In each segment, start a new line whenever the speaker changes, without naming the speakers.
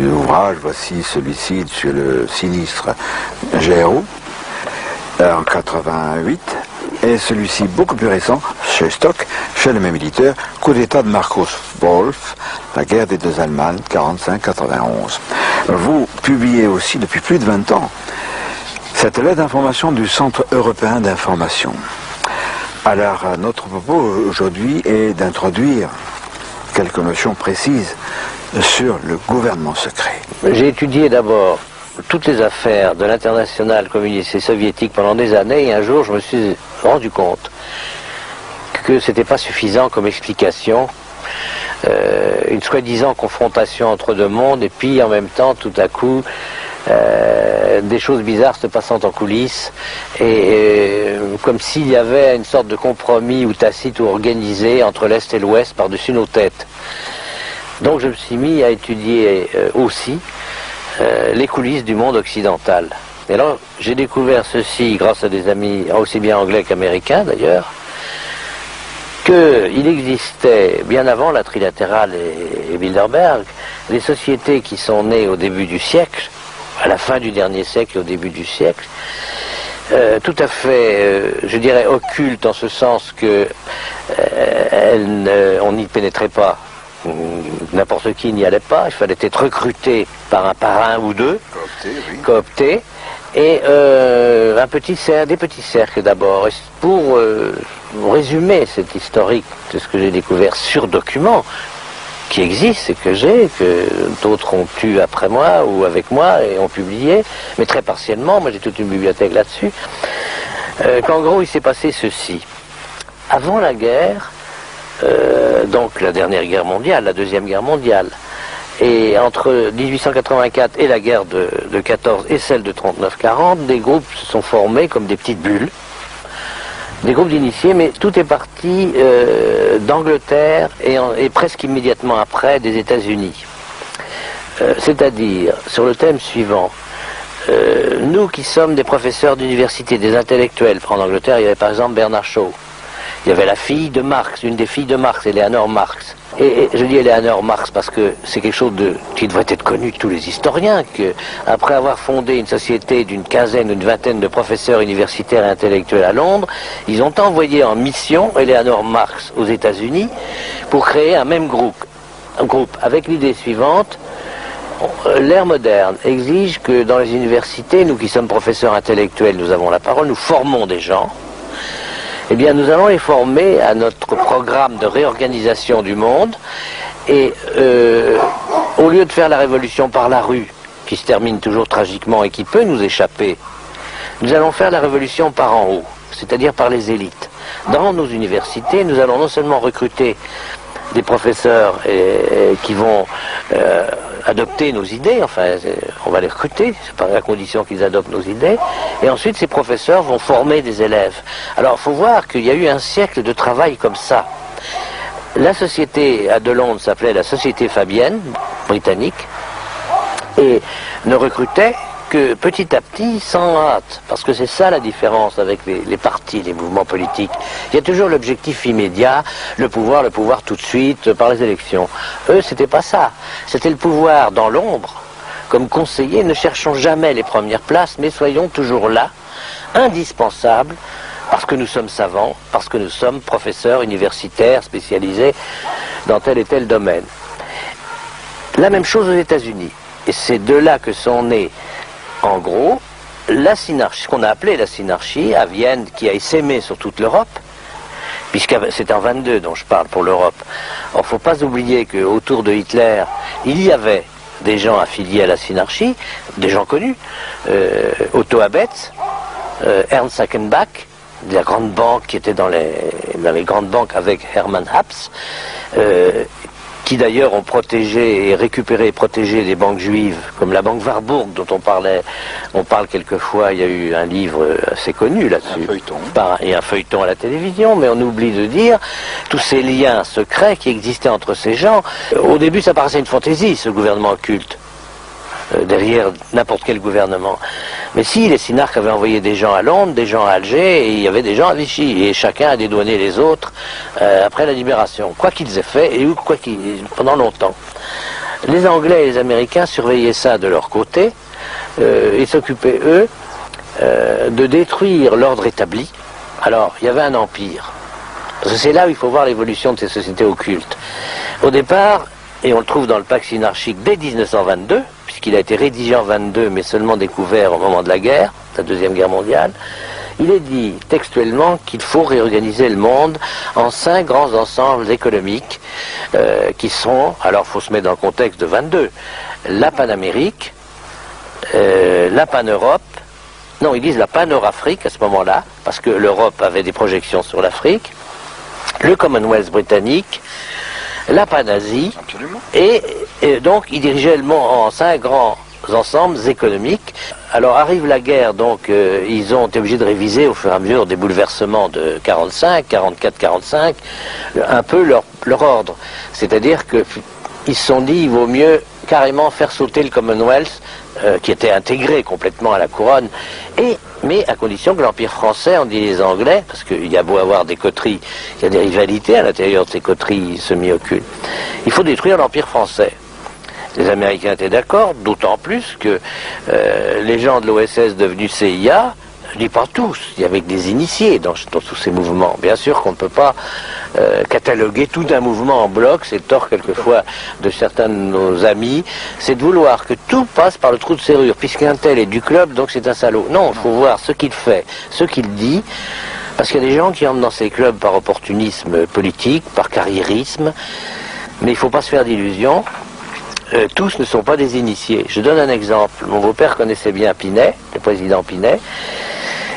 ouvrages. Voici celui-ci sur le sinistre GRU en 88, et celui-ci beaucoup plus récent, chez Stock, chez le même éditeur, coup d'état de Markus Wolf, la guerre des deux Allemagnes, 45-91. Vous publiez aussi depuis plus de 20 ans cette lettre d'information du Centre européen d'information. Alors, notre propos aujourd'hui est d'introduire quelques notions précises sur le gouvernement secret.
J'ai étudié d'abord toutes les affaires de l'international communiste et soviétique pendant des années, et un jour je me suis rendu compte que c'était pas suffisant comme explication, une soi-disant confrontation entre deux mondes, et puis en même temps tout à coup des choses bizarres se passant en coulisses, et comme s'il y avait une sorte de compromis ou tacite ou organisé entre l'Est et l'Ouest par-dessus nos têtes. Donc je me suis mis à étudier aussi les coulisses du monde occidental. Et alors j'ai découvert ceci grâce à des amis aussi bien anglais qu'américains d'ailleurs, qu'il existait bien avant la trilatérale et Bilderberg des sociétés qui sont nées au début du siècle, à la fin du dernier siècle et au début du siècle, tout à fait, je dirais, occultes en ce sens que on n'y pénétrait pas. N'importe qui n'y allait pas, il fallait être recruté par un ou deux, coopté, et des petits cercles d'abord. Pour résumer cette historique de ce que j'ai découvert sur document, qui existe et que d'autres ont eu après moi ou avec moi et ont publié, mais très partiellement, moi j'ai toute une bibliothèque là-dessus, qu'en gros il s'est passé ceci. Avant la guerre, donc la dernière guerre mondiale, la deuxième guerre mondiale, et entre 1884 et la guerre de 14 et celle de 39-40, des groupes se sont formés comme des petites bulles, des groupes d'initiés, mais tout est parti d'Angleterre et presque immédiatement après des États-Unis. C'est-à-dire sur le thème suivant, nous qui sommes des professeurs d'université, des intellectuels, en Angleterre il y avait par exemple Bernard Shaw. Il y avait la fille de Marx, une des filles de Marx, Eleanor Marx. Et je dis Eleanor Marx parce que c'est quelque chose qui devrait être connu de tous les historiens, qu'après avoir fondé une société d'une quinzaine ou d'une vingtaine de professeurs universitaires et intellectuels à Londres, ils ont envoyé en mission Eleanor Marx aux États-Unis pour créer un même groupe avec l'idée suivante. L'ère moderne exige que dans les universités, nous qui sommes professeurs intellectuels, nous avons la parole, nous formons des gens. Eh bien, nous allons les former à notre programme de réorganisation du monde, et au lieu de faire la révolution par la rue, qui se termine toujours tragiquement et qui peut nous échapper, nous allons faire la révolution par en haut, c'est-à-dire par les élites. Dans nos universités, nous allons non seulement recruter des professeurs qui vont adopter nos idées, enfin on va les recruter, c'est pas à condition qu'ils adoptent nos idées, et ensuite ces professeurs vont former des élèves. Alors il faut voir qu'il y a eu un siècle de travail comme ça. La société de Londres s'appelait la Société Fabienne, britannique, et ne recrutait que petit à petit, sans hâte, parce que c'est ça la différence avec les partis, les mouvements politiques. Il y a toujours l'objectif immédiat, le pouvoir tout de suite, par les élections. Eux, c'était pas ça. C'était le pouvoir dans l'ombre. Comme conseillers, ne cherchons jamais les premières places, mais soyons toujours là, indispensables, parce que nous sommes savants, parce que nous sommes professeurs universitaires spécialisés dans tel et tel domaine. La même chose aux États-Unis. Et c'est de là que sont nés, en gros, la synarchie, ce qu'on a appelé la synarchie, à Vienne, qui a essaimé sur toute l'Europe, puisque c'est en 22 dont je parle pour l'Europe. Il ne faut pas oublier qu'autour de Hitler, il y avait des gens affiliés à la synarchie, des gens connus, Otto Abetz, Ernst Sackenbach, de la grande banque qui était dans les grandes banques avec Hermann Habs, qui d'ailleurs ont protégé et récupéré et protégé des banques juives, comme la banque Warburg, dont on parle quelquefois. Il y a eu un livre assez connu là-dessus. Un feuilleton. Et un feuilleton à la télévision, mais on oublie de dire tous ces liens secrets qui existaient entre ces gens. Au début, ça paraissait une fantaisie, ce gouvernement occulte, derrière n'importe quel gouvernement. Mais si, les synarques avaient envoyé des gens à Londres, des gens à Alger, et il y avait des gens à Vichy, et chacun a dédouané les autres après la libération, quoi qu'ils aient fait, et pendant longtemps. Les Anglais et les Américains surveillaient ça de leur côté et s'occupaient, eux, de détruire l'ordre établi. Alors, il y avait un empire. Parce que c'est là où il faut voir l'évolution de ces sociétés occultes. Au départ, et on le trouve dans le Pax Synarchique dès 1922, puisqu'il a été rédigé en 22, mais seulement découvert au moment de la guerre, la Deuxième Guerre mondiale, il est dit textuellement qu'il faut réorganiser le monde en 5 grands ensembles économiques qui sont, alors il faut se mettre dans le contexte de 22, la Panamérique, la Pan-Europe, non, ils disent la Pan-Eurafrique à ce moment-là, parce que l'Europe avait des projections sur l'Afrique, le Commonwealth britannique, la Pan-Asie, et donc ils dirigeaient le monde en 5 grands ensembles économiques. Alors arrive la guerre, donc ils ont été obligés de réviser au fur et à mesure des bouleversements de 45, 44, 45, un peu leur ordre. C'est-à-dire qu'ils se sont dit, il vaut mieux carrément faire sauter le Commonwealth, qui était intégré complètement à la couronne, mais à condition que l'Empire français, on dit les Anglais, parce qu'il y a beau avoir des coteries, il y a des rivalités à l'intérieur de ces coteries semi-occultes, il faut détruire l'Empire français. Les Américains étaient d'accord, d'autant plus que les gens de l'OSS devenus CIA, je dis pas tous, il y avait des initiés dans tous ces mouvements. Bien sûr qu'on ne peut pas cataloguer tout un mouvement en bloc, c'est le tort quelquefois de certains de nos amis, c'est de vouloir que tout passe par le trou de serrure, puisqu'un tel est du club, donc c'est un salaud. Non, il faut voir ce qu'il fait, ce qu'il dit, parce qu'il y a des gens qui entrent dans ces clubs par opportunisme politique, par carriérisme, mais il ne faut pas se faire d'illusions. Tous ne sont pas des initiés. Je donne un exemple. Mon beau-père connaissait bien Pinet, le président Pinet,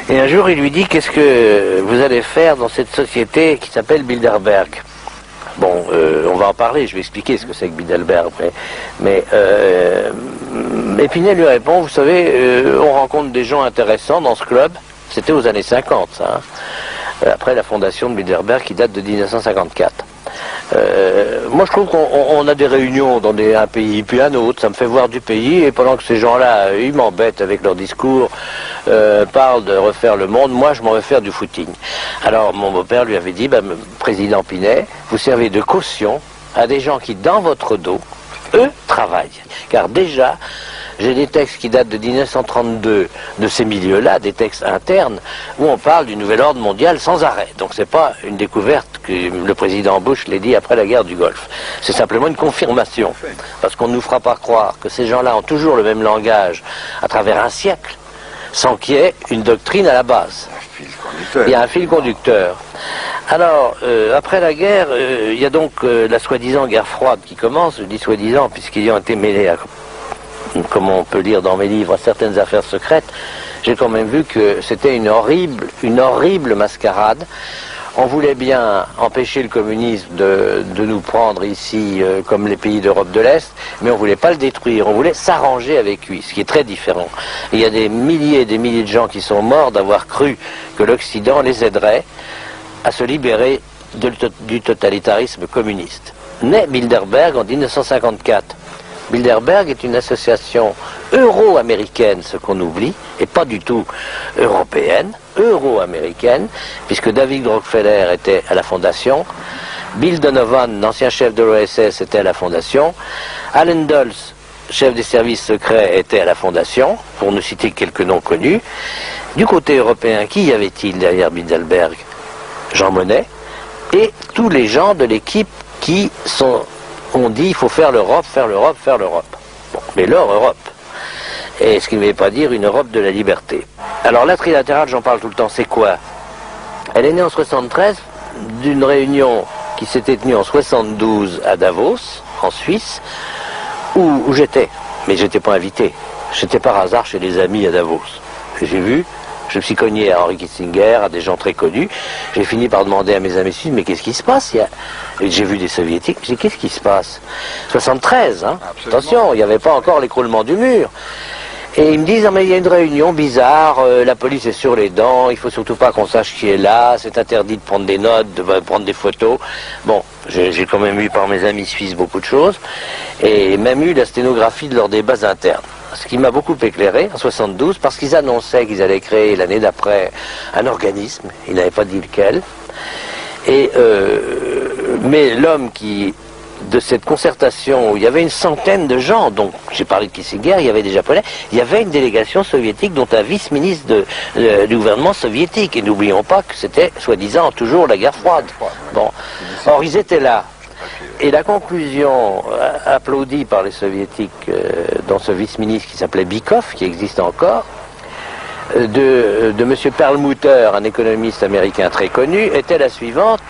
et un jour il lui dit, qu'est-ce que vous allez faire dans cette société qui s'appelle Bilderberg? Bon, on va en parler, je vais expliquer ce que c'est que Bilderberg, mais Pinet lui répond, vous savez, on rencontre des gens intéressants dans ce club, c'était aux années 50, ça, hein, après la fondation de Bilderberg qui date de 1954. Moi je trouve qu'on a des réunions dans un pays puis un autre, ça me fait voir du pays, et pendant que ces gens-là, ils m'embêtent avec leur discours, parlent de refaire le monde, moi je m'en vais faire du footing. Alors mon beau-père lui avait dit, président Pinet, vous servez de caution à des gens qui dans votre dos, eux, travaillent. Car déjà, j'ai des textes qui datent de 1932 de ces milieux-là, des textes internes, où on parle du nouvel ordre mondial sans arrêt. Donc c'est pas une découverte que le président Bush l'ait dit après la guerre du Golfe. C'est simplement une confirmation. Parce qu'on ne nous fera pas croire que ces gens-là ont toujours le même langage à travers un siècle, sans qu'il y ait une doctrine à la base. Il y a un fil conducteur. Alors, après la guerre, il y a donc la soi-disant guerre froide qui commence, je dis soi-disant, puisqu'ils ont été mêlés à, comme on peut lire dans mes livres, certaines affaires secrètes. J'ai quand même vu que c'était une horrible mascarade. On voulait bien empêcher le communisme de nous prendre ici comme les pays d'Europe de l'Est, mais on voulait pas le détruire, on voulait s'arranger avec lui, ce qui est très différent. Et il y a des milliers et des milliers de gens qui sont morts d'avoir cru que l'Occident les aiderait à se libérer du totalitarisme communiste. Naît Bilderberg en 1954. Bilderberg est une association euro-américaine, ce qu'on oublie, et pas du tout européenne, euro-américaine, puisque David Rockefeller était à la fondation, Bill Donovan, l'ancien chef de l'OSS, était à la fondation, Allen Dulles, chef des services secrets, était à la fondation, pour ne citer quelques noms connus. Du côté européen, qui y avait-il derrière Bilderberg? Jean Monnet, et tous les gens de l'équipe qui ont dit il faut faire l'Europe, faire l'Europe, faire l'Europe. Bon, mais leur Europe. Et ce qui ne veut pas dire une Europe de la liberté. Alors la trilatérale, j'en parle tout le temps, c'est quoi? Elle est née en 73 d'une réunion qui s'était tenue en 72 à Davos, en Suisse, où j'étais. Mais j'étais pas invité. J'étais par hasard chez des amis à Davos. J'ai vu, je me suis cogné à Henry Kissinger, à des gens très connus. J'ai fini par demander à mes amis suisses, mais qu'est-ce qui se passe? Et j'ai vu des soviétiques, j'ai dit, qu'est-ce qui se passe? 73, hein? Attention, il n'y avait pas encore l'écroulement du mur. Et ils me disent, non mais il y a une réunion bizarre, la police est sur les dents, il faut surtout pas qu'on sache qui est là, c'est interdit de prendre des notes, de prendre des photos. Bon, j'ai quand même eu par mes amis suisses beaucoup de choses, et même eu la sténographie de leurs débats internes. Ce qui m'a beaucoup éclairé en 72, parce qu'ils annonçaient qu'ils allaient créer l'année d'après un organisme, ils n'avaient pas dit lequel, et mais l'homme qui de cette concertation où il y avait une centaine de gens, donc j'ai parlé de Kissinger, il y avait des Japonais, il y avait une délégation soviétique dont un vice-ministre du gouvernement soviétique. Et n'oublions pas que c'était, soi-disant, toujours la guerre froide. Bon. Or, ils étaient là. Et la conclusion applaudie par les soviétiques dans ce vice-ministre qui s'appelait Bykov, qui existe encore, de M. Perlmutter, un économiste américain très connu, était la suivante.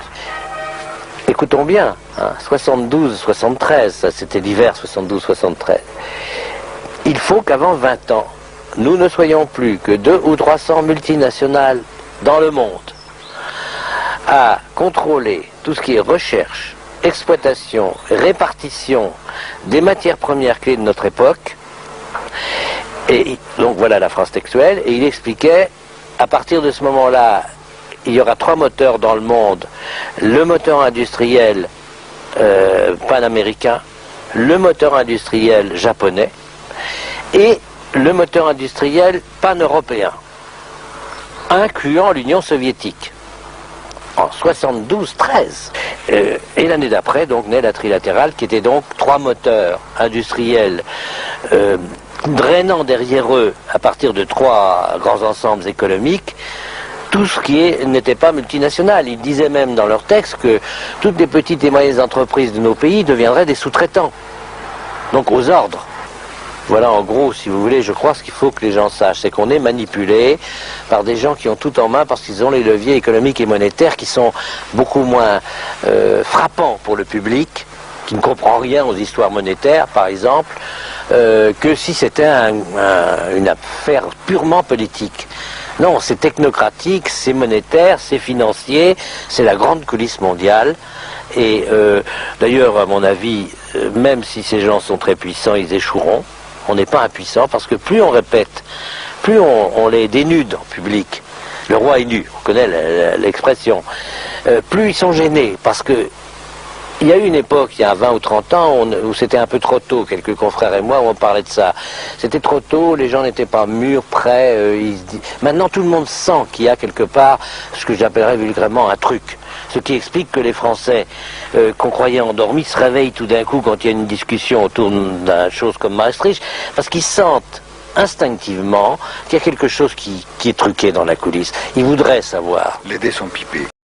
Écoutons bien, hein, 72-73, ça c'était l'hiver 72-73. Il faut qu'avant 20 ans, nous ne soyons plus que 200 ou 300 multinationales dans le monde à contrôler tout ce qui est recherche, exploitation, répartition des matières premières clés de notre époque. Et donc voilà la phrase textuelle, et il expliquait, à partir de ce moment-là, il y aura 3 moteurs dans le monde: le moteur industriel panaméricain, le moteur industriel japonais et le moteur industriel pan-européen, incluant l'Union soviétique. En 72-13. Et l'année d'après, donc, naît la trilatérale, qui était donc 3 moteurs industriels drainant derrière eux, à partir de 3 grands ensembles économiques, tout ce qui n'était pas multinational. Ils disaient même dans leur texte que toutes les petites et moyennes entreprises de nos pays deviendraient des sous-traitants, donc aux ordres. Voilà en gros, si vous voulez, je crois ce qu'il faut que les gens sachent, c'est qu'on est manipulé par des gens qui ont tout en main parce qu'ils ont les leviers économiques et monétaires qui sont beaucoup moins frappants pour le public, qui ne comprend rien aux histoires monétaires, par exemple, que si c'était une affaire purement politique. Non, c'est technocratique, c'est monétaire, c'est financier, c'est la grande coulisse mondiale. Et d'ailleurs, à mon avis, même si ces gens sont très puissants, ils échoueront. On n'est pas impuissant parce que plus on répète, plus on les dénude en public. Le roi est nu, on connaît l'expression. Plus ils sont gênés parce que il y a eu une époque, il y a 20 ou 30 ans, où c'était un peu trop tôt, quelques confrères et moi, où on parlait de ça. C'était trop tôt, les gens n'étaient pas mûrs, prêts. Maintenant, tout le monde sent qu'il y a quelque part ce que j'appellerais vulgairement un truc. Ce qui explique que les Français, qu'on croyait endormis, se réveillent tout d'un coup quand il y a une discussion autour d'une chose comme Maastricht, parce qu'ils sentent instinctivement qu'il y a quelque chose qui est truqué dans la coulisse. Ils voudraient savoir.
Les dés sont pipés.